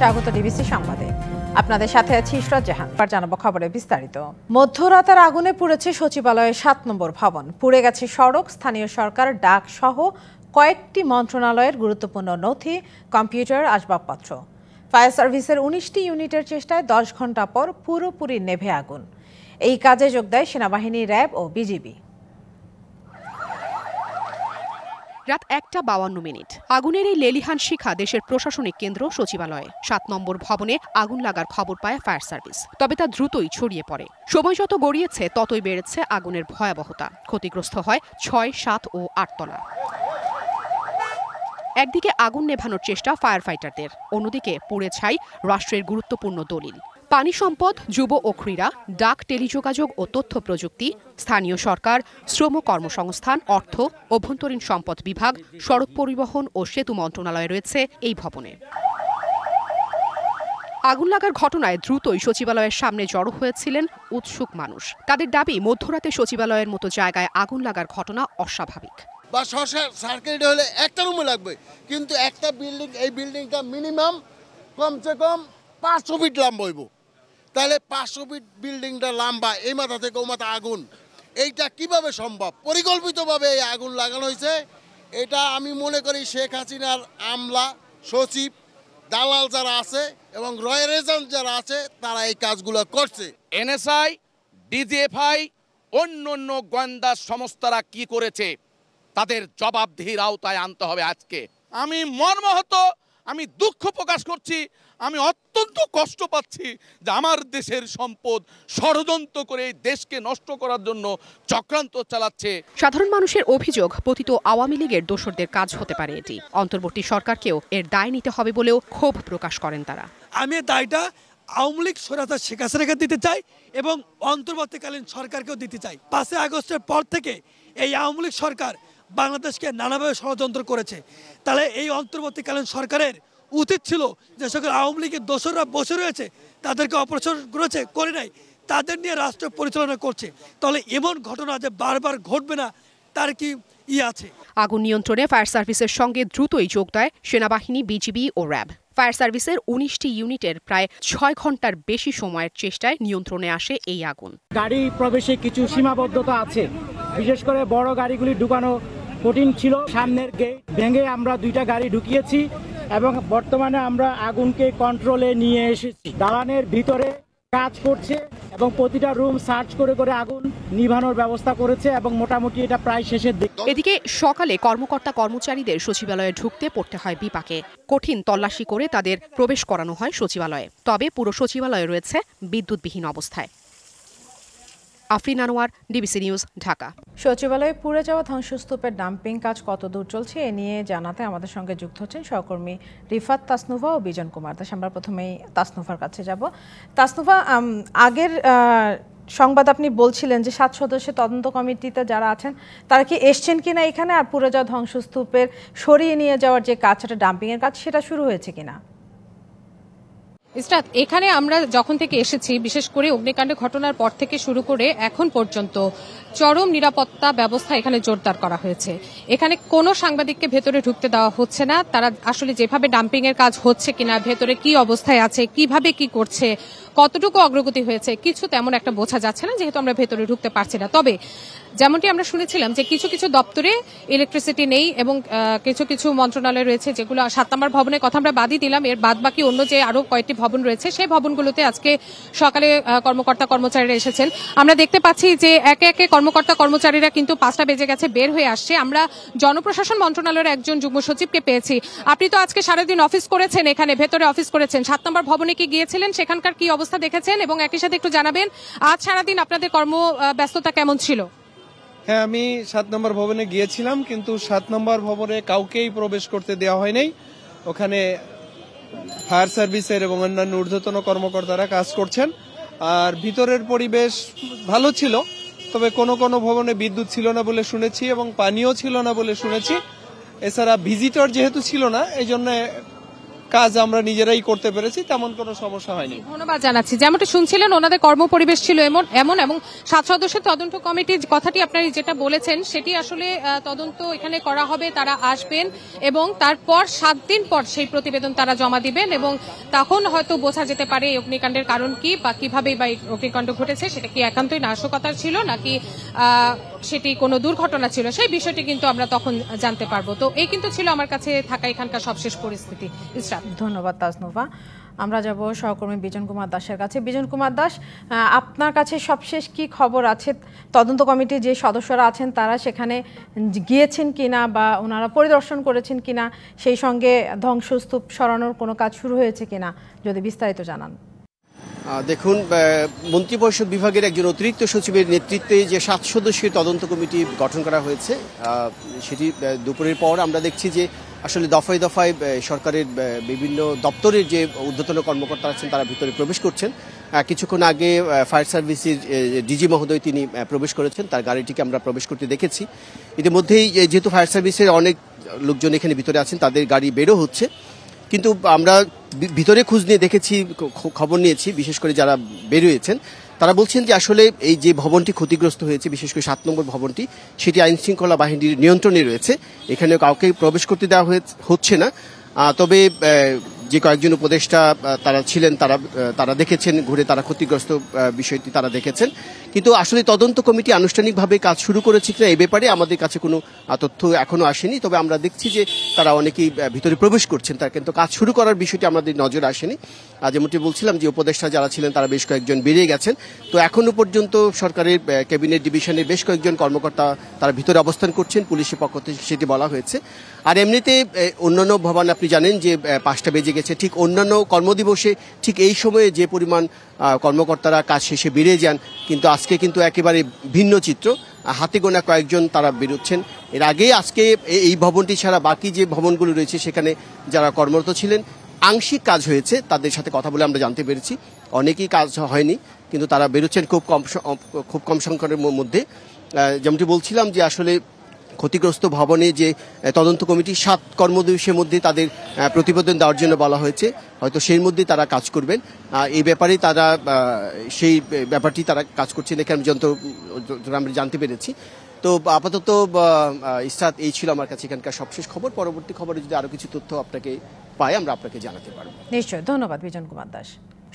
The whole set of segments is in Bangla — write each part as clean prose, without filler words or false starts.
স্বাগত ডিবিসি সংবাদে। আপনাদের সাথে আছি ইশরাত জাহান। জানাবো খবরে বিস্তারিত। মধ্যরাতের আগুনে পুড়েছে সচিবালয়ের ৭ নম্বর ভবন, পুড়ে গেছে সড়ক, স্থানীয় সরকার, ডাক সহ কয়েকটি মন্ত্রণালয়ের গুরুত্বপূর্ণ নথি, কম্পিউটার, আসবাবপত্র। ফায়ার সার্ভিসের ১৯টি ইউনিটের চেষ্টায় ১০ ঘণ্টা পর পুরোপুরি নেভে আগুন। এই কাজে যোগ দেয় সেনাবাহিনী, র্যাব ও বিজিবি। রাত ১:৫২। আগুনের এই লেলিহান শিখা দেশের প্রশাসনিক কেন্দ্র সচিবালয়ে ৭ নম্বর ভবনে আগুন লাগার খবর পায় ফায়ার সার্ভিস। তবে তা দ্রুতই ছড়িয়ে পড়ে। সময় যত গড়িয়েছে ততই বেড়েছে আগুনের ভয়াবহতা। ক্ষতিগ্রস্ত হয় ৬, ৭ ও ৮ তলা। একদিকে আগুন নেভানোর চেষ্টা ফায়ার ফাইটারদের, অন্যদিকে পুড়ে ছাই রাষ্ট্রের গুরুত্বপূর্ণ দলিল। পানি সম্পদ, যুব ও ক্রীড়া, ডাক, টেলিযোগাযোগ ও তথ্য প্রযুক্তি, স্থানীয় সরকার, শ্রম কর্মসংস্থান, অর্থ, অভ্যন্তরীণ সম্পদ বিভাগ, সড়ক পরিবহন ও সেতু মন্ত্রণালয় রয়েছে এই ভবনে। আগুন লাগার ঘটনায় দ্রুতই সচিবালয়ের সামনে জড়ো হয়েছিলেন উৎসুক মানুষ। তাদের দাবি, মধ্যরাতে সচিবালয়ের মতো জায়গায় আগুন লাগার ঘটনা অস্বাভাবিক। বা সার্কিট হলে একটা রুমে লাগবে, কিন্তু একটা বিল্ডিং, এই বিল্ডিংটা মিনিমাম কমসে কম ৫০০ ফিট লম্বা হইব। তাহলে ৫০০ ফিট বিল্ডিংটা লম্বা, এই মাথা থেকে ও মাথা আগুন, এইটা কিভাবে সম্ভব? পরিকল্পিতভাবে এই আগুন লাগানো হয়েছে। এটা আমি মনে করি শেখ হাসিনার আমলা, সচিব, দালাল যারা আছে এবং রয়্যাল এজেন্ট যারা আছে তারা এই কাজগুলো করছে। এনএসআই, ডিজিএফআই, অন্য গোয়েন্দা সংস্থারা কি করেছে তাদের জবাবদিহির আওতায় আনতে হবে আজকে। আমি মর্মাহত, আমি দুঃখ প্রকাশ করছি, আমি অত্যন্ত কষ্ট পাচ্ছি যে আমার দেশের সম্পদ ষড়যন্ত্র করে দেশকে নষ্ট করার জন্য চক্রান্ত চালাচ্ছে। সাধারণ মানুষের অভিযোগ, পতিত আওয়ামী লীগের দোসরদের কাজ হতে পারে এটি। অন্তর্বর্তী সরকারকেও এর দায় নিতে হবে বলেও ক্ষোভ প্রকাশ করেন তারা। আমি দায়টা আওয়ামী লীগ স্বৈরাচার শেখ হাসিনাকে দিতে চাই এবং অন্তর্বর্তীকালীন সরকারকেও দিতে চাই। ৫ই আগস্টের পর থেকে এই আওয়ামী লীগ সরকার বাংলাদেশকে নানাভাবে ষড়যন্ত্র করেছে। তাহলে এই অন্তর্বর্তীকালীন সরকারের উচিত ছিল যে সকল আওয়ামী লীগের দোসররা বসে রয়েছে তাদেরকে অপসারণ করেছে, করে নাই, তাদের নিয়ে রাষ্ট্র পরিচালনা করছে। তাহলে এমন ঘটনা যে বারবার ঘটবে না তার কি আছে? আগুন নিয়ন্ত্রণে ফায়ার সার্ভিসের সঙ্গে দ্রুতই যোগ দেয় সেনাবাহিনী, বিজিবি ও র্যাব। ফায়ার সার্ভিসের ১৯টি ইউনিটের প্রায় ৬ ঘন্টার বেশি সময়ের চেষ্টায় নিয়ন্ত্রণে আসে এই আগুন। গাড়ি প্রবেশে কিছু সীমাবদ্ধতা আছে, বিশেষ করে বড় গাড়িগুলি ঢুকানো কঠিন ছিল। সামনের গেট ভেঙে আমরা 2টা গাড়ি ঢুকিয়েছি এবং বর্তমানে আমরা আগুনকে কন্ট্রোলে নিয়ে এসেছি। দালানের ভিতরে কাজ করছে এবং প্রতিটা রুম সার্চ করে করে আগুন নিভানোর ব্যবস্থা করেছে এবং মোটামুটি এটা প্রায় শেষের দিকে। এদিকে সকালে কর্মকর্তা কর্মচারীদের সচিবালয়ে ঢুকতে পড়তে হয় বিপাকে। কঠিন তল্লাশি করে তাদের প্রবেশ করানো হয় সচিবালয়ে। তবে পুরো সচিবালয় রয়েছে বিদ্যুৎবিহীন অবস্থায়। আফরিন আনোয়ার, ডিবিসি নিউজ, ঢাকা। সচিবালয়ে পুড়ে যাওয়া ধ্বংসস্তূপের ডাম্পিং কাজ কত দূর চলছে এ নিয়ে জানাতে আমাদের সঙ্গে যুক্ত হচ্ছেন সহকর্মী রিফাত, তাসনুভা ও বিজন কুমার দাস। আমরা প্রথমেই তাসনুভার কাছে যাব। তাসনুভা, আগের সংবাদ আপনি বলছিলেন যে 7 সদস্যের তদন্ত কমিটিতে যারা আছেন তারা কি এসছেন কিনা এখানে, আর পুড়ে যাওয়া ধ্বংসস্তূপের সরিয়ে নিয়ে যাওয়ার যে কাজ, সেটা ডাম্পিং এর কাজ, সেটা শুরু হয়েছে কিনা? ইসরাত, এখানে আমরা যখন থেকে এসেছি, বিশেষ করে অগ্নিকাণ্ড ঘটনার পর থেকে শুরু করে এখন পর্যন্ত চরম নিরাপত্তা ব্যবস্থা এখানে জোরদার করা হয়েছে। এখানে কোনো সাংবাদিককে ভেতরে ঢুকতে দেওয়া হচ্ছে না। তারা আসলে যেভাবে ডাম্পিং এর কাজ হচ্ছে কিনা, ভেতরে কি অবস্থায় আছে, কিভাবে কি করছে, কতটুকু অগ্রগতি হয়েছে, কিছু তেমন একটা বোঝা যাচ্ছে না, যেহেতু আমরা ভেতরে ঢুকতে পারছি না। তবে যেমনটি আমরা শুনেছিলাম যে কিছু কিছু দপ্তরে ইলেকট্রিসিটি নেই এবং কিছু কিছু মন্ত্রণালয় রয়েছে যেগুলো 7 নম্বর ভবনের কথা আমরা বাদই দিলাম, এর বাদ বাকি অন্য যে আরো কয়েকটি ভবন রয়েছে সেই ভবনগুলোতে আজকে সকালে কর্মকর্তা কর্মচারীরা এসেছেন। আমরা দেখতে পাচ্ছি যে একে একে কর্মকর্তা কর্মচারীরা কিন্তু 5টা বেজে গেছে বের হয়ে আসছে। আমরা জনপ্রশাসন মন্ত্রণালয়ের একজন যুগ্ম সচিবকে পেয়েছি। আপনি তো আজকে সারাদিন অফিস করেছেন, এখানে ভেতরে অফিস করেছেন, 7 নম্বর ভবনে কি গিয়েছিলেন, সেখানকার কি অবস্থা দেখেছেন এবং একই সাথে একটু জানাবেন আজ সারাদিন আপনাদের কর্মব্যস্ততা কেমন ছিল? হ্যাঁ, আমি 7 নম্বর ভবনে গিয়েছিলাম, কিন্তু 7 নম্বর ভবনে কাউকেই প্রবেশ করতে দেওয়া হয় নাই। ওখানে ফায়ার সার্ভিসের এবং অন্যান্য ঊর্ধ্বতন কর্মকর্তারা কাজ করছেন। আর ভিতরের পরিবেশ ভালো ছিল, তবে কোনো কোনো ভবনে বিদ্যুৎ ছিল না বলে শুনেছি এবং পানিও ছিল না বলে শুনেছি। এছাড়া ভিজিটর যেহেতু ছিল না, এই জন্য কাজ আমরা নিজেরাই করতে পেরেছি, তেমন কোনো সমস্যা হয়নি। ধন্যবাদ জানাচ্ছি। যেমনটা শুনছিলেন ওনাদের কর্মপরিবেশ ছিল এমন এবং 7 সদস্যের তদন্ত কমিটির কথাটি আপনারা যেটা বলেছেন সেটি আসলে তদন্ত এখানে করা হবে, তারা আসবেন এবং তারপর 7 দিন পর সেই প্রতিবেদন তারা জমা দিবেন এবং তখন হয়তো বোঝা যেতে পারে এই অগ্নিকাণ্ডের কারণ কি বা কিভাবে বা অগ্নিকাণ্ড ঘটেছে, সেটা কি একান্তই নাশকতার ছিল নাকি সেটি কোনো দুর্ঘটনা ছিল, সেই বিষয়টি কিন্তু আমরা তখন জানতে পারবো। তো এই কিন্তু ছিল আমার কাছে থাকা এখানকার সবশেষ পরিস্থিতি। ধন্যবাদ তাজনুভা। আমরা যাব সহকর্মী বিজন কুমার দাসের কাছে। বিজন কুমার দাস, আপনার কাছে সবশেষ কি খবর আছে? তদন্ত কমিটির যে সদস্যরা আছেন তারা সেখানে গিয়েছেন কিনা বা ওনারা পরিদর্শন করেছেন কিনা, সেই সঙ্গে ধ্বংসস্তূপ সরানোর কোনো কাজ শুরু হয়েছে কিনা, যদি বিস্তারিত জানান। দেখুন, মন্ত্রিপরিষদ বিভাগের একজন অতিরিক্ত সচিবের নেতৃত্বে যে 7 সদস্যের তদন্ত কমিটি গঠন করা হয়েছে, সেটি দুপুরের পর আমরা দেখছি যে আসলে দফায় দফায় সরকারের বিভিন্ন দপ্তরের যে ঊর্ধ্বতন কর্মকর্তা আছেন তারা ভিতরে প্রবেশ করছেন। কিছুক্ষণ আগে ফায়ার সার্ভিসের ডিজি মহোদয় তিনি প্রবেশ করেছেন, তার গাড়িটিকে আমরা প্রবেশ করতে দেখেছি। ইতিমধ্যেই যেহেতু ফায়ার সার্ভিসের অনেক লোকজন এখানে ভিতরে আছেন, তাদের গাড়ি বেরো হচ্ছে, কিন্তু আমরা ভিতরে খোঁজ নিয়ে দেখেছি, খবর নিয়েছি, বিশেষ করে যারা বেরিয়েছেন তারা বলছেন যে আসলে এই যে ভবনটি ক্ষতিগ্রস্ত হয়েছে, বিশেষ করে 7 নম্বর ভবনটি, সেটি আইন শৃঙ্খলা বাহিনীর নিয়ন্ত্রণে রয়েছে, এখানে কাউকে প্রবেশ করতে দেওয়া হচ্ছে না। তবে যে কয়েকজন উপদেষ্টা তারা ছিলেন তারা দেখেছেন ঘুরে, তারা ক্ষতিগ্রস্ত বিষয়টি তারা দেখেছেন, কিন্তু আসলে তদন্ত কমিটি আনুষ্ঠানিকভাবে কাজ শুরু করেছে কিনা এই ব্যাপারে আমাদের কাছে কোনো তথ্য এখনো আসেনি। তবে আমরা দেখছি যে তারা অনেকেই ভিতরে প্রবেশ করছেন, তারা কিন্তু কাজ শুরু করার বিষয়টি আমাদের নজরে আসেনি। যেমনটি বলছিলাম যে উপদেষ্টা যারা ছিলেন তারা বেশ কয়েকজন বেরিয়ে গেছেন। তো এখনো পর্যন্ত সরকারের ক্যাবিনেট ডিভিশনের বেশ কয়েকজন কর্মকর্তা তারা ভিতরে অবস্থান করছেন, পুলিশের পক্ষ থেকে সেটি বলা হয়েছে। আর এমনিতে অন্যান্য ভবন আপনি জানেন যে 5টা বেজে গেছে, ঠিক অন্যান্য কর্মদিবসে ঠিক এই সময়ে যে পরিমাণ কর্মকর্তারা কাজ শেষে বেরিয়ে যান, কিন্তু আজকে কিন্তু একেবারে ভিন্ন চিত্র। হাতে গোনা কয়েকজন তারা বেরোচ্ছেন। এর আগে আজকে এই ভবনটি ছাড়া বাকি যে ভবনগুলো রয়েছে সেখানে যারা কর্মরত ছিলেন আংশিক কাজ হয়েছে, তাদের সাথে কথা বলে আমরা জানতে পেরেছি অনেকেই কাজ হয়নি, কিন্তু তারা বেরোচ্ছেন খুব কম সংখ্যার মধ্যে। যেমনটি বলছিলাম যে আসলে ক্ষতিগ্রস্ত ভবনে যে তদন্ত কমিটি 7 কর্মদিবসের মধ্যে তাদের প্রতিবেদন দেওয়ার জন্য বলা হয়েছে, হয়তো সেই মধ্যে তারা কাজ করবেন। এই ব্যাপারে তারা সেই ব্যাপারটি তারা কাজ করছেন এখানে আমরা জানতে পেরেছি। তো আপাতত ইসরাত, এই ছিল আমার কাছে এখানকার সবশেষ খবর। পরবর্তী খবরে যদি আরো কিছু তথ্য আপনাকে পাই আমরা আপনাকে জানাতে পারবো। নিশ্চয়ই। ধন্যবাদ বিজন কুমার দাস।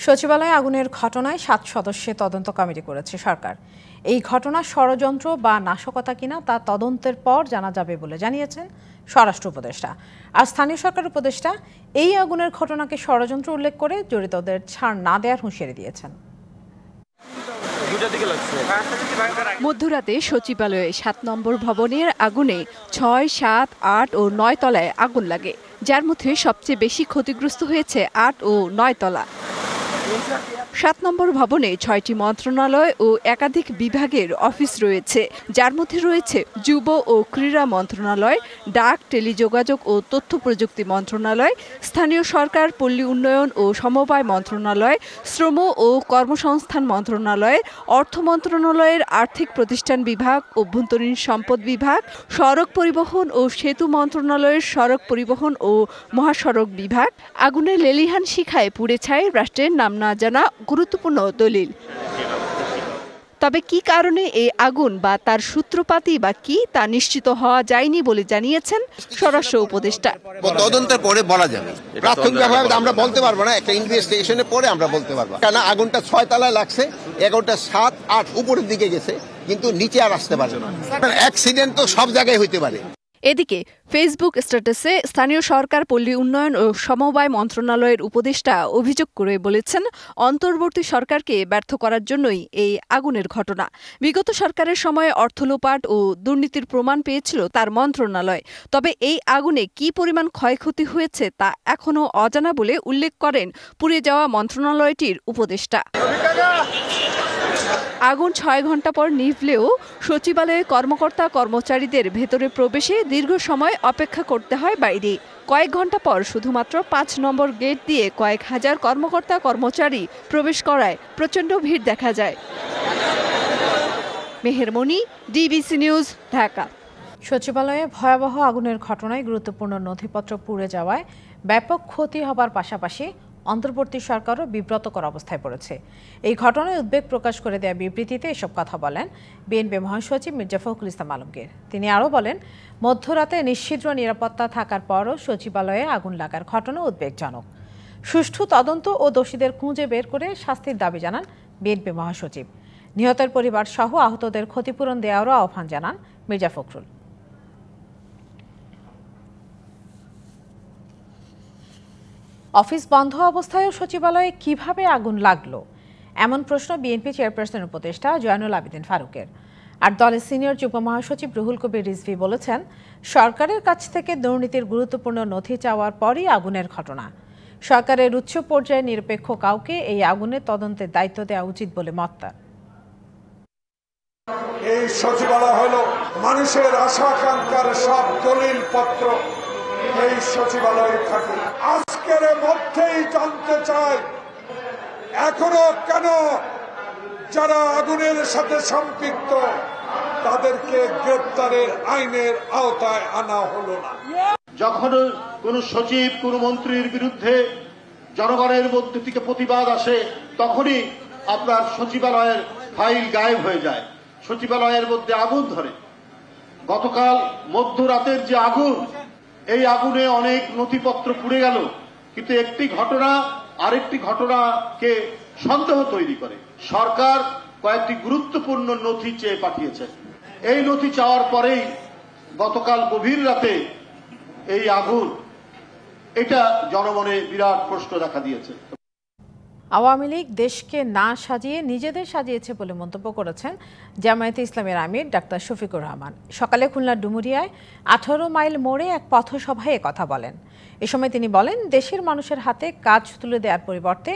সচিবালয়ে আগুনের ঘটনায় 7 সদস্যের তদন্ত কমিটি করেছে সরকার। এই ঘটনা ষড়যন্ত্র বা নাশকতা কিনা তা তদন্তের পর জানা যাবে বলে জানিয়েছেন স্বরাষ্ট্র উপদেষ্টা। আর স্থানীয় সরকার উপদেষ্টা এই আগুনের ঘটনাকে ষড়যন্ত্র উল্লেখ করে জড়িতদের ছাড় না দেওয়ার হুঁশিয়ারি দিয়েছেন। মধ্যরাতে সচিবালয়ে 7 নম্বর ভবনের আগুনে 6, 7, 8 ও 9 তলায় আগুন লাগে, যার মধ্যে সবচেয়ে বেশি ক্ষতিগ্রস্ত হয়েছে 8 ও 9 তলা। 7 নম্বর ভবনে 6টি মন্ত্রণালয় ও একাধিক বিভাগের অফিস রয়েছে, যার মধ্যে রয়েছে যুব ও ক্রীড়া মন্ত্রণালয়, ডাক, টেলিযোগাযোগ ও তথ্য প্রযুক্তি মন্ত্রণালয়, স্থানীয় সরকার, পল্লী উন্নয়ন ও সমবায় মন্ত্রণালয়, শ্রম ও কর্মসংস্থান মন্ত্রণালয়, অর্থ মন্ত্রণালয়ের আর্থিক প্রতিষ্ঠান বিভাগ, অভ্যন্তরীণ সম্পদ বিভাগ, সড়ক পরিবহন ও সেতু মন্ত্রণালয়ের সড়ক পরিবহন ও মহাসড়ক বিভাগ। আগুনের লেলিহান শিখায় পুড়ে ছাই রাষ্ট্রের নাম না জানা গুরুত্বপূর্ণ দলিল। তবে কি কারণে এই আগুন বা তার সূত্রপাতই বা কি তা নিশ্চিত হওয়া যায়নি বলে জানিয়েছেন স্বরাষ্ট্র উপদেষ্টা। তদন্তের পরে বলা যাবে, প্রাথমিকভাবে আমরা বলতে পারবো না, একটা ইনভেস্টিগেশনের পরে আমরা বলতে পারবো। কারণ আগুনটা 6 তলায় লাগছে, 11টা 7, 8 উপরের দিকে গেছে, কিন্তু নিচে আর আসতে পারবে না। অ্যাক্সিডেন্ট তো সব জায়গায় হইতে পারে। এদিকে ফেসবুক স্ট্যাটাসে স্থানীয় সরকার, পল্লী উন্নয়ন ও সমবায় মন্ত্রণালয়ের উপদেষ্টা অভিযোগ করে বলেছেন, অন্তর্বর্তী সরকারকে ব্যর্থ করার জন্যই এই আগুনের ঘটনা। বিগত সরকারের সময়ে অর্থ লোপাট ও দুর্নীতির প্রমাণ পেয়েছিল তার মন্ত্রণালয়। তবে এই আগুনে কি পরিমাণ ক্ষয়ক্ষতি হয়েছে তা এখনও অজানা বলে উল্লেখ করেন পুড়ে যাওয়া মন্ত্রণালয়টির উপদেষ্টা। আগুন 6 ঘণ্টা পর নিভলেও সচিবালয়ে কর্মকর্তা কর্মচারীদের ভেতরে প্রবেশে দীর্ঘ সময় অপেক্ষা করতে হয় বাইরে। কয়েক ঘণ্টা পর শুধুমাত্র 5 নম্বর গেট দিয়ে কয়েক হাজার কর্মকর্তা কর্মচারী প্রবেশ করায় প্রচণ্ড ভিড় দেখা যায়। মেহেরমনি, ডিবিসি নিউজ, ঢাকা। সচিবালয়ে ভয়াবহ আগুনের ঘটনায় গুরুত্বপূর্ণ নথিপত্র পুড়ে যাওয়ায় ব্যাপক ক্ষতি হবার পাশাপাশি অন্তর্বর্তী সরকারও বিব্রতকর অবস্থায় পড়েছে। এই ঘটনায় উদ্বেগ প্রকাশ করে দেওয়া বিবৃতিতে এসব কথা বলেন বিএনপি মহাসচিব মির্জা ফখরুল ইসলাম আলমগীর। তিনি আরও বলেন, মধ্যরাতে নিশ্ছিদ্র নিরাপত্তা থাকার পরও সচিবালয়ে আগুন লাগার ঘটনা উদ্বেগজনক। সুষ্ঠু তদন্ত ও দোষীদের খুঁজে বের করে শাস্তির দাবি জানান বিএনপি মহাসচিব। নিহতের পরিবার সহ আহতদের ক্ষতিপূরণ দেওয়ারও আহ্বান জানান মির্জা ফখরুল। অফিস বন্ধ অবস্থায়ও সচিবালয়ে কিভাবে আগুন লাগলো, এমন প্রশ্ন বিএনপি চেয়ারপারসনের উপদেষ্টা জয়নুল আবেদিন ফারুকের। আর দলের সিনিয়র যুগ্ম মহাসচিব রুহুল কবির রিজভী বলেছেন, সরকারের কাছ থেকে দুর্নীতির গুরুত্বপূর্ণ নথি চাওয়ার পরই আগুনের ঘটনা। সরকারের উচ্চ পর্যায়ে নিরপেক্ষ কাউকে এই আগুনের তদন্তের দায়িত্ব দেওয়া উচিত বলে মত তার। এই সচিবালয় হলো মানুষের আশা আকাঙ্ক্ষার সব দলিল পত্র এই সচিবালয়ে থাকে। আজকের মধ্যেই জানতে চাই, এখনো কেন যারা আগুনের সাথে সম্পৃক্ত তাদেরকে গ্রেপ্তারের আইনের আওতায় আনা হলো না। যখন কোন সচিব কোন মন্ত্রীর বিরুদ্ধে জনগণের মধ্যে থেকে প্রতিবাদ আসে, তখনই আপনার সচিবালয়ের ফাইল গায়েব হয়ে যায়, সচিবালয়ের মধ্যে আগুন ধরে। গতকাল মধ্যরাতের যে আগুন, এই আগুনে অনেক নথিপত্র পুড়ে গেল, কিন্তু একটি ঘটনা আরেকটি ঘটনাকে সন্দেহ তৈরি করে। সরকার কয়েকটি গুরুত্বপূর্ণ নথি চেয়ে পাঠিয়েছে। এই নথি চাওয়ার পরেই গতকাল গভীর রাতে এই আগুন, এটা জনমনে বিরাট প্রশ্ন দেখা দিয়েছে। আওয়ামী লীগ দেশকে না সাজিয়ে নিজেদের সাজিয়েছে বলে মন্তব্য করেছেন জামায়াতে ইসলামের আমির ডাক্তার শফিকুর রহমান। সকালে খুলনার ডুমুরিয়ায় 18 মাইল মোড়ে এক পথসভায় কথা বলেন। এ সময় তিনি বলেন, দেশের মানুষের হাতে কাজ তুলে দেওয়ার পরিবর্তে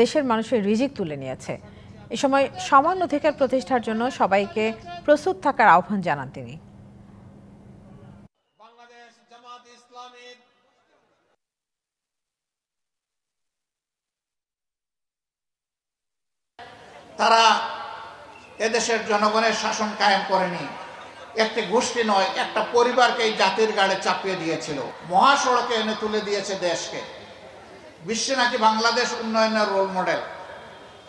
দেশের মানুষের রিজিক তুলে নিয়েছে। এ সময় সমান অধিকার প্রতিষ্ঠার জন্য সবাইকে প্রস্তুত থাকার আহ্বান জানান তিনি। তারা এদেশের জনগণের শাসন কায়েম করেনি, একটি গোষ্ঠী নয় একটা পরিবারকে এই জাতির গাড়ে চাপিয়ে দিয়েছিল, মহাসড়কে এনে তুলে দিয়েছে দেশকে। বিশ্বে নাকি বাংলাদেশ উন্নয়নের রোল মডেল।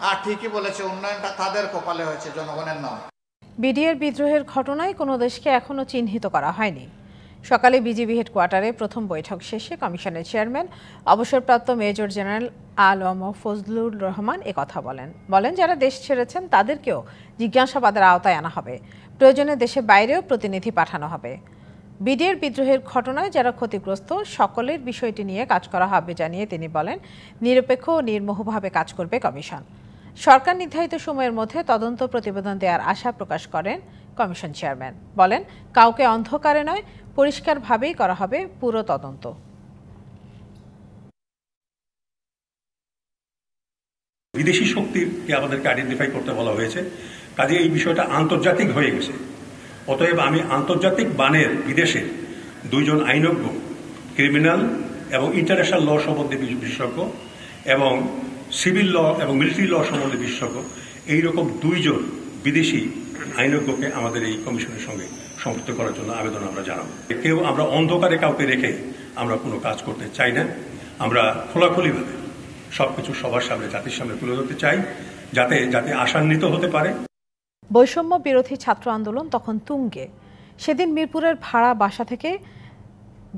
আর ঠিকই বলেছে, উন্নয়নটা তাদের কপালে হয়েছে, জনগণের নয়। বিডিআর বিদ্রোহের ঘটনায় কোনো দেশকে এখনো চিহ্নিত করা হয়নি। সকালে বিজিবি হেডকোয়ার্টারে প্রথম বৈঠক শেষে কমিশনের চেয়ারম্যান অবসরপ্রাপ্ত মেজর জেনারেল আলম ফজলুর রহমান একথা বলেন, যারা দেশ ছেড়েছেন তাদেরকেও জিজ্ঞাসাবাদের আওতায় আনা হবে, প্রয়োজনে দেশের বাইরেও প্রতিনিধি পাঠানো হবে। বিডিআর বিদ্রোহের ঘটনায় যারা ক্ষতিগ্রস্ত সকলের বিষয়টি নিয়ে কাজ করা হবে জানিয়ে তিনি বলেন, নিরপেক্ষ ও নির্মোহভাবে কাজ করবে কমিশন। সরকার নির্ধারিত সময়ের মধ্যে তদন্ত প্রতিবেদন দেওয়ার আশা প্রকাশ করেন কমিশন চেয়ারম্যান। বলেন, কাউকে অন্ধকারে নয়, পরিষ্কারভাবেই করা হবে পুরো তদন্ত। বিদেশি শক্তিকে আমাদেরকে আইডেন্টিফাই করতে বলা হয়েছে, কাজে এই বিষয়টা আন্তর্জাতিক হয়ে গেছে। অতএব আমি আন্তর্জাতিক বানের বিদেশে 2 জন আইনজ্ঞ, ক্রিমিনাল এবং ইন্টারন্যাশনাল ল সম্বন্ধে বিশেষজ্ঞ এবং সিভিল ল এবং মিলিটারি ল সম্বন্ধে বিশেষজ্ঞ, এইরকম 2 জন বিদেশি আইনজ্ঞকে আমাদের এই কমিশনের সঙ্গে সম্পৃক্ত করার জন্য আবেদন আমরা জানাবো। আমরা অন্ধকারে কাউকে রেখে আমরা কোনো কাজ করতে চাই না। আমরা খোলাখুলিভাবে সবকিছু সবার সামনে, জাতির সামনে তুলে ধরতে চাই, যাতে আশান্বিত হতে পারে। বৈষম্য বিরোধী ছাত্র আন্দোলন তখন তুঙ্গে। সেদিন মিরপুরের ভাড়া বাসা থেকে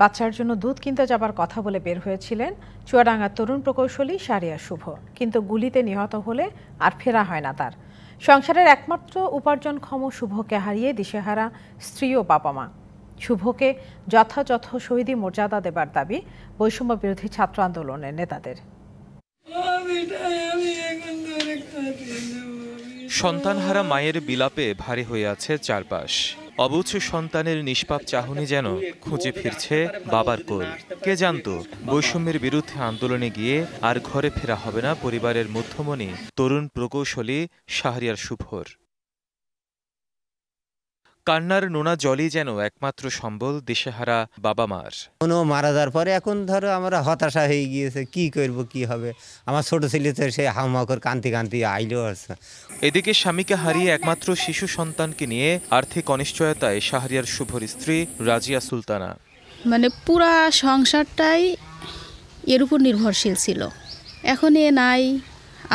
বাচ্চার জন্য দুধ কিনতে যাবার কথা বলে বের হয়েছিলেন চুয়াডাঙ্গার তরুণ প্রকৌশলী শাহরিয়ার শুভ, কিন্তু গুলিতে নিহত হলে আর ফেরা হয় না তার। সংসারের একমাত্র উপার্জনক্ষম শুভকে হারিয়ে দিশেহারা স্ত্রী ও বাবা মা। শুভকে যথাযথ শহীদি মর্যাদা দেবার দাবি বৈষম্য বিরোধী ছাত্র আন্দোলনের নেতাদের। সন্তানহারা মায়ের বিলাপে ভারী হয়ে আছে চারপাশ। অবুঝ সন্তানের নিষ্পাপ চাহনি যেন খুঁজে ফিরছে বাবার কোল। কে জানতো বৈষম্যের বিরুদ্ধে আন্দোলনে গিয়ে আর ঘরে ফেরা হবে না পরিবারের মধ্যমণি তরুণ প্রকৌশলী শাহরিয়ার শুভর। কান্নার নোনা জলই যেন একমাত্র সম্বল দিশেহারা বাবা মার। মারা যাওয়ার পরে এখন ধরো আমরা হতাশা হয়ে গিয়েছে, কি করব কি হবে। আমার ছোট ছেলে তো সে হাউমাকর কান্তি কান্তি আইলো আছে। এদিকে স্বামীকে হারিয়ে একমাত্র শিশু সন্তানকে নিয়ে আর্থিক অনিশ্চয়তায় শাহরিয়ার শুভর স্ত্রী রাজিয়া সুলতানা। মানে পুরা সংসারটাই এর উপর নির্ভরশীল ছিল। এখন এ নাই,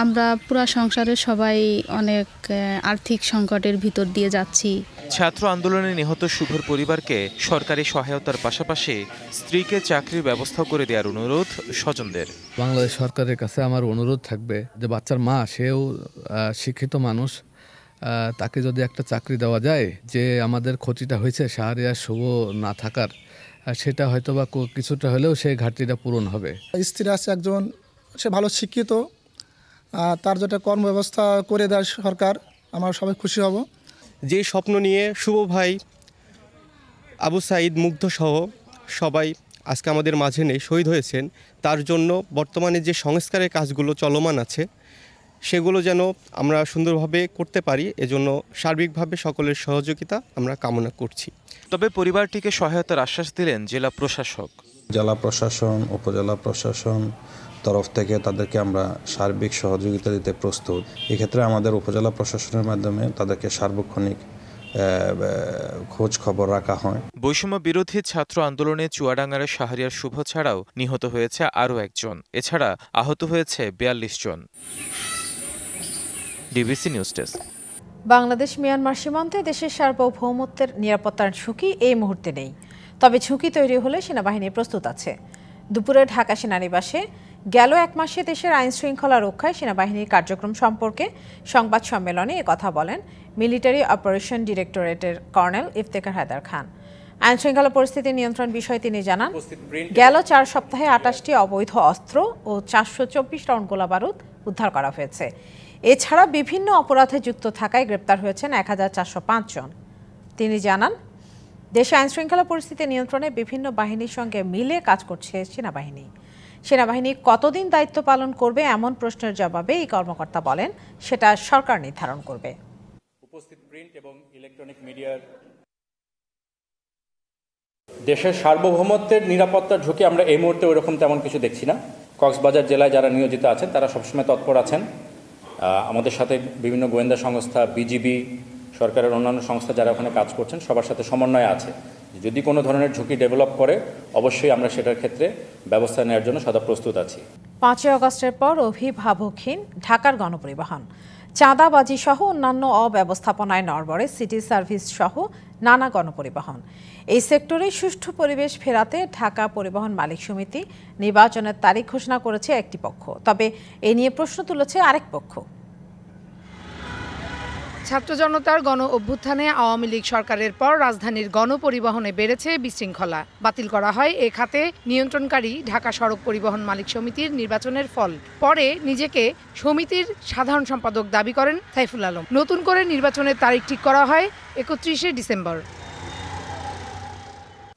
আমরা পুরো সংসারের সবাই অনেক আর্থিক সংকটের ভিতর দিয়ে যাচ্ছি। ছাত্র আন্দোলনে নিহত শুভর পরিবারকে সরকারি সহায়তার পাশাপাশি স্ত্রীকে চাকরির ব্যবস্থা করে দেওয়ার অনুরোধ স্বজনদের। বাংলাদেশ সরকারের কাছে আমার অনুরোধ থাকবে যে বাচ্চার মা, সেও শিক্ষিত মানুষ, তাকে যদি একটা চাকরি দেওয়া যায়, যে আমাদের ক্ষতিটা হয়েছে শাহরিয়ার শুভ না থাকার, সেটা হয়তো বা কিছুটা হলেও সেই ঘাটতিটা পূরণ হবে। স্ত্রী আছে একজন, সে ভালো শিক্ষিত, তার যেটা কর্মব্যবস্থা করে দেয় সরকার, আমরা সবাই খুশি হব। যে স্বপ্ন নিয়ে শুভ ভাই, আবু সাঈদ, মুগ্ধ সহ সবাই আজকে আমাদের মাঝে নেই, শহীদ হয়েছেন, তার জন্য বর্তমানে যে সংস্কারের কাজগুলো চলমান আছে সেগুলো যেন আমরা সুন্দরভাবে করতে পারি, এজন্য সার্বিকভাবে সকলের সহযোগিতা আমরা কামনা করছি। তবে পরিবারটিকে সহায়তার আশ্বাস দিলেন জেলা প্রশাসক। জেলা প্রশাসন, উপজেলা প্রশাসন তরফ থেকে তাদেরকে আমরা সার্বিক সহযোগিতা দিতে প্রস্তুত। এক্ষেত্রে আমাদের উপজেলা প্রশাসনের মাধ্যমে তাদেরকে সার্বক্ষণিক খোঁজ খবর রাখা হয়। বৈষম্য বিরোধী ছাত্র আন্দোলনে চুয়াডাঙ্গার শাহরিয়ার শুভ ছাড়াও নিহত হয়েছে আরও একজন, এছাড়া আহত হয়েছে 42 জন। ডিবিসি নিউজ ডেস্ক। বাংলাদেশ মিয়ানমার সীমান্তে দেশের সার্বভৌমত্বের নিরাপত্তার ঝুঁকি এই মুহূর্তে নেই, তবে ঝুঁকি তৈরি হলে সেনাবাহিনী প্রস্তুত আছে। দুপুরে ঢাকা সেনানিবাসে গেল এক মাসে দেশের আইন শৃঙ্খলা রক্ষায় সেনাবাহিনীর কার্যক্রম সম্পর্কে সংবাদ সম্মেলনে একথা বলেন মিলিটারি অপারেশন ডিরেক্টরেটের কর্নেল ইফতেখার হায়দার খান। আইন শৃঙ্খলা পরিস্থিতি নিয়ন্ত্রণ বিষয়ে তিনি জানান, গেল 4 সপ্তাহে 28টি অবৈধ অস্ত্র ও 424 রাউন্ড গোলাবারুদ উদ্ধার করা হয়েছে। এছাড়া বিভিন্ন অপরাধে যুক্ত থাকায় গ্রেপ্তার হয়েছেন 1405 জন। তিনি জানান, দেশে আইন শৃঙ্খলা পরিস্থিতি নিয়ন্ত্রণে বিভিন্ন বাহিনীর সঙ্গে মিলে কাজ করছে সেনাবাহিনী। সেনাবাহিনী কতদিন দায়িত্ব পালন করবে এমন প্রশ্নের জবাবে এই কর্মকর্তা বলেন, সেটা সরকার নির্ধারণ করবে। উপস্থিত প্রিন্ট এবং ইলেকট্রনিক মিডিয়ার দেশের সার্বভৌমত্বের নিরাপত্তার ঝুঁকি আমরা এই মুহূর্তে ওইরকম তেমন কিছু দেখছি না। কক্সবাজার জেলায় যারা নিয়োজিত আছেন তারা সবসময় তৎপর আছেন। আমাদের সাথে বিভিন্ন গোয়েন্দা সংস্থা, বিজিবি, সরকারের অন্যান্য সংস্থা যারা ওখানে কাজ করছেন সবার সাথে সমন্বয় আছে। যদি কোনো ধরনের ঝুঁকি ডেভেলপ করে অবশ্যই আমরা সেটার ক্ষেত্রে ব্যবস্থা নেওয়ার জন্য সদা প্রস্তুত আছি। 5 আগস্টের পর অভিভাবকহীন ঢাকার গণপরিবহন, চাঁদাবাজি সহ অন্যান্য অব্যবস্থাপনায় নড়বড়ে সিটি সার্ভিস সহ নানা গণপরিবহন। এই সেক্টরে সুষ্ঠু পরিবেশ ফেরাতে ঢাকা পরিবহন মালিক সমিতি নির্বাচনের তারিখ ঘোষণা করেছে একটি পক্ষ, তবে এ নিয়ে প্রশ্ন তুলেছে আরেক পক্ষ। ছাত্র জনতার গণ অভ্যুত্থানে আওয়ামী লীগ সরকারের পর রাজধানীর গণপরিবহনে বেড়েছে বিশৃঙ্খলা। বাতিল করা হয় এ খাতে নিয়ন্ত্রণকারী ঢাকা সড়ক পরিবহন মালিক সমিতির নির্বাচনের ফল। পরে নিজেকে সমিতির সাধারণ সম্পাদক দাবি করেন সাইফুল আলম। নতুন করে নির্বাচনের তারিখ ঠিক করা হয় 31শে ডিসেম্বর।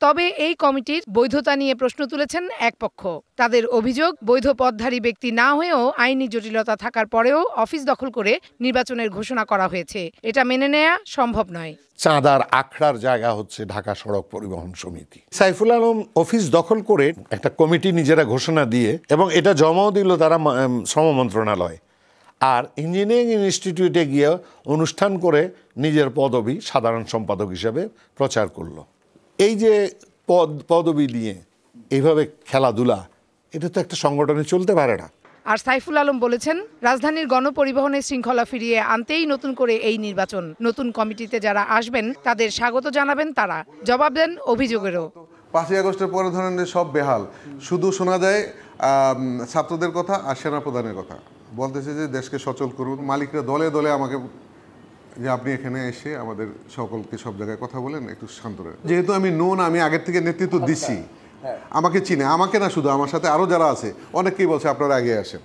তবে এই কমিটির বৈধতা নিয়ে প্রশ্ন তুলেছেন এক পক্ষ। তাদের অভিযোগ, বৈধ পদধারী ব্যক্তি না হয়েও আইনি জটিলতা থাকার পরেও অফিস দখল করে নির্বাচনের ঘোষণা করা হয়েছে, এটা মেনে নেওয়া সম্ভব নয়। চাঁদার আখড়ার জায়গা হচ্ছে ঢাকা সড়ক পরিবহন সমিতি। সাইফুল আলম অফিস দখল করে একটা কমিটি নিজেরা ঘোষণা দিয়ে এবং এটা জমাও দিল তারা শ্রম মন্ত্রণালয়, আর ইঞ্জিনিয়ারিং ইনস্টিটিউটে গিয়ে অনুষ্ঠান করে নিজের পদবি সাধারণ সম্পাদক হিসেবে প্রচার করলো। এই যে পদবি নিয়ে এইভাবে খেলাধুলা, এটা তো একটা সংগঠনে চলতে পারে না। আর সাইফুল আলম বলেছেন, রাজধানীর গণপরিবহনের শৃঙ্খলা ফিরিয়ে আনতেই নতুন করে এই নির্বাচন। নতুন কমিটিতে যারা আসবেন তাদের স্বাগত জানাবেন তারা, জবাব দেন অভিযোগেরও। 5ই আগস্টের পরে ধরেন সব বেহাল, শুধু শোনা যায় ছাত্রদের কথা আর সেনাপ্রধানের কথা। বলতেছে যে দেশকে সচল করুন, মালিকরা দলে দলে আমাকে যে আপনি এখানে এসে আমাদের সকলকে সব জায়গায় কথা বলেন, একটু শান্ত রাখেন। যেহেতু আমি নন, আমি আগের থেকে নেতৃত্ব দিচ্ছি, আমাকে চিনে, আমাকে না শুধু আমার সাথে আরো যারা আছে অনেকেই বলছে আপনারা আগে আসেন।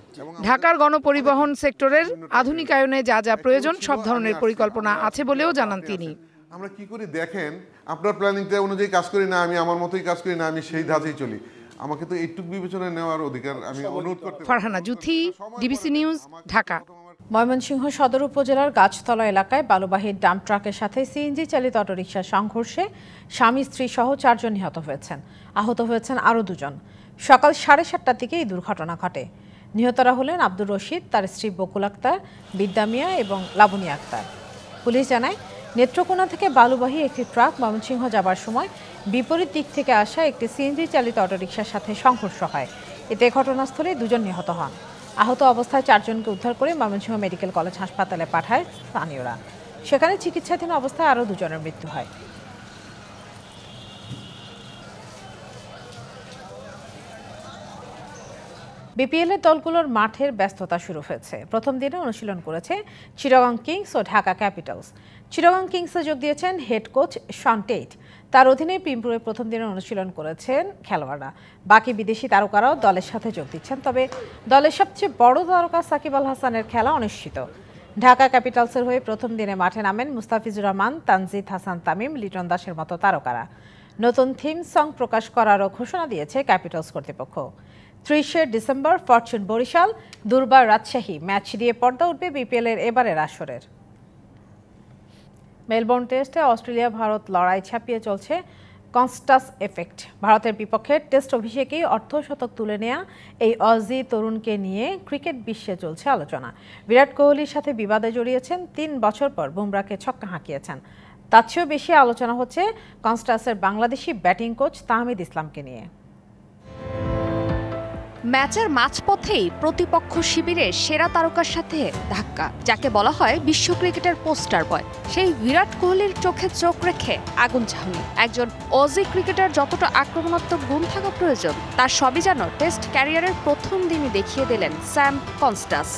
ঢাকার গণপরিবহন সেক্টরের আধুনিকায়নে যা যা প্রয়োজন সব ধরনের পরিকল্পনা আছে বলেও জানান তিনি। আমরা কি করি দেখেন, আপনার প্ল্যানিংটা অনুযায়ী কাজ করি না, আমি আমার মতোই কাজ করি না, আমি সেই ধাঁচেই চলি। আমাকে তো এইটুকু বিবেচনায় নেওয়ার অধিকার আমি অনুরোধ করতে। ফারহানা জুথি, ডিবিসি নিউজ, ঢাকা। ময়মনসিংহ সদর উপজেলার গাছতলা এলাকায় বালুবাহী ডাম্প ট্রাকের সাথে সিএনজি চালিত অটোরিকশার সংঘর্ষে স্বামী স্ত্রী সহ 4 জন নিহত হয়েছেন। আহত হয়েছেন আরও 2 জন। সকাল 7:30টার দিকে এই দুর্ঘটনা ঘটে। নিহতরা হলেন আব্দুর রশিদ, তার স্ত্রী বকুল আক্তার, বিদ্যা মিয়া এবং লাবণী আক্তার। পুলিশ জানায়, নেত্রকোনা থেকে বালুবাহী একটি ট্রাক ময়মনসিংহ যাবার সময় বিপরীত দিক থেকে আসা একটি সিএনজি চালিত অটোরিকশার সাথে সংঘর্ষ হয়। এতে ঘটনাস্থলে 2 জন নিহত হন। আহত অবস্থায় 4 জনকে উদ্ধার করে ময়মনসিংহ মেডিকেল কলেজ হাসপাতালে পাঠায় স্থানীয়রা। সেখানে চিকিৎসাধীন অবস্থায় আরও 2 জনের মৃত্যু হয়। বিপিএল এর দলগুলোর মাঠের ব্যস্ততা শুরু হয়েছে। প্রথম দিনে অনুশীলন করেছে চিটাগং কিংস ও ঢাকা ক্যাপিটালস। চিটাগং কিংসে যোগ দিয়েছেন হেড কোচ শন টেইট। তার অধীনে পিম্পুরে প্রথম দিনে অনুশীলন করেছেন খেলোয়াড়রা। বাকি বিদেশি তারকারাও দলের সাথে যোগ দিচ্ছেন, তবে দলের সবচেয়ে বড় তারকা সাকিব আল হাসানের খেলা অনিশ্চিত। ঢাকা ক্যাপিটালসের হয়ে প্রথম দিনে মাঠে নামেন মুস্তাফিজুর রহমান, তানজিদ হাসান তামিম, লিটন দাসের মতো তারকারা। নতুন থিম সং প্রকাশ করারও ঘোষণা দিয়েছে ক্যাপিটালস কর্তৃপক্ষ। 30 ডিসেম্বর ফরচুন বরিশাল, দুর্বার রাজশাহী ম্যাচ দিয়ে পর্দা উঠবে বিপিএল এর এবারের আসরের। মেলবোর্ন টেস্টে অস্ট্রেলিয়া ভারত লড়াই ছাপিয়ে চলছে কনস্টাস এফেক্ট। ভারতের বিপক্ষে টেস্ট অভিষেকেই অর্ধশতক তুলে নেওয়া এই অজি তরুণকে নিয়ে ক্রিকেট বিশ্বে চলছে আলোচনা। বিরাট কোহলির সাথে বিবাদে জড়িয়েছেন, 3 বছর পর বুমরাকে ছক্কা হাঁকিয়েছেন। তার চেয়েও বেশি আলোচনা হচ্ছে কনস্টাসের বাংলাদেশি ব্যাটিং কোচ তাহমিদ ইসলামকে নিয়ে। ম্যাচের মাঝপথেই প্রতিপক্ষ শিবিরে সেরা তারকার সাথে ধাক্কা, যাকে বলা হয় বিশ্ব ক্রিকেটের পোস্টার বয়। সেই বিরাট কোহলির চোখে চোখ রেখে আগুন ঝাউনি। একজন অজি ক্রিকেটার যতটা আক্রমণাত্মক গুণ থাকা প্রয়োজন, তার সবই যেন টেস্ট ক্যারিয়ারের প্রথম দিনই দেখিয়ে দিলেন স্যাম কনস্টাস।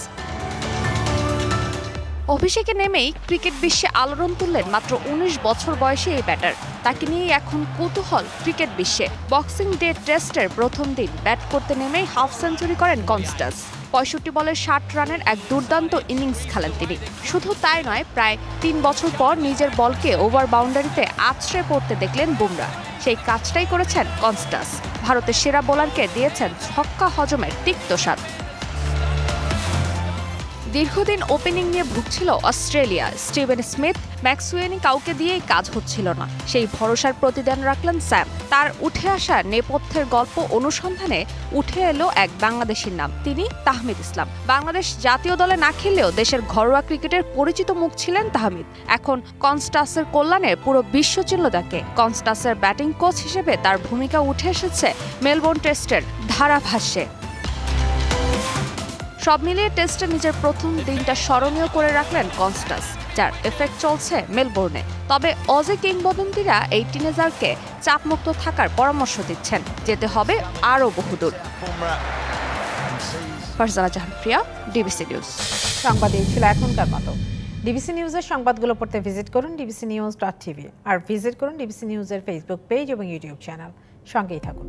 অভিষেকে নেমেই ক্রিকেট বিশ্বে আলোড়ন তুললেন মাত্র 19 বছর বয়সী এই ব্যাটার। তাকে নিয়েই এখন কৌতূহল ক্রিকেট বিশ্বে। বক্সিং ডে টেস্টের প্রথম দিন ব্যাট করতে নেমেই হাফ সেঞ্চুরি করেন কনস্টাস। 65 বলে 60 রানের এক দুর্দান্ত ইনিংস খেলেন তিনি। শুধু তাই নয়, প্রায় 3 বছর পর নিজের বলকে ওভার বাউন্ডারিতে আছড়ে পড়তে দেখলেন বুমরা। সেই কাজটাই করেছেন কনস্টাস। ভারতের সেরা বোলারকে দিয়েছেন ছক্কা হজমের তিক্ত স্বাদ। দীর্ঘদিন ওপেনিং নিয়ে ভুগছিল অস্ট্রেলিয়া। স্টিভেন স্মিথ, ম্যাক্সওয়েনি কাউকে দিয়েই কাজ হচ্ছিল না। সেই ভরসার প্রতিদান রাখলেন স্যাম। তার উঠে আসা নেপথ্যের গল্প অনুসন্ধানে উঠে এলো এক বাংলাদেশির নাম, তিনি তাহমিদ ইসলাম। বাংলাদেশ জাতীয় দলে না খেললেও দেশের ঘরোয়া ক্রিকেটের পরিচিত মুখ ছিলেন তাহমিদ। এখন কনস্টাসের কল্যাণে পুরো বিশ্ব চিনল তাকে। কনস্টাসের ব্যাটিং কোচ হিসেবে তার ভূমিকা উঠে এসেছে মেলবোর্ন টেস্টের ধারাভাষ্যে। সব মিলিয়ে টেস্টে নিজের প্রথম দিনটা স্মরণীয় করে রাখলেন কনস্টাস, যার এফেক্ট চলছে মেলবোর্নে। তবে অজি কিংবদন্তিরা এই টিনেজারকে চাপমুক্ত থাকার পরামর্শ দিচ্ছেন, যেতে হবে আরও বহুদূর। ফারজানা জাহান প্রিয়া, ডিবিসি নিউজ। সংবাদ এই ছিল এখনকার মতো। ডিবিসি নিউজের সংবাদগুলো পড়তে ভিজিট করুন dbcnews.tv আর ভিজিট করুন ডিবিসি নিউজের ফেসবুক পেজ এবং ইউটিউব চ্যানেল। সঙ্গেই থাকুন।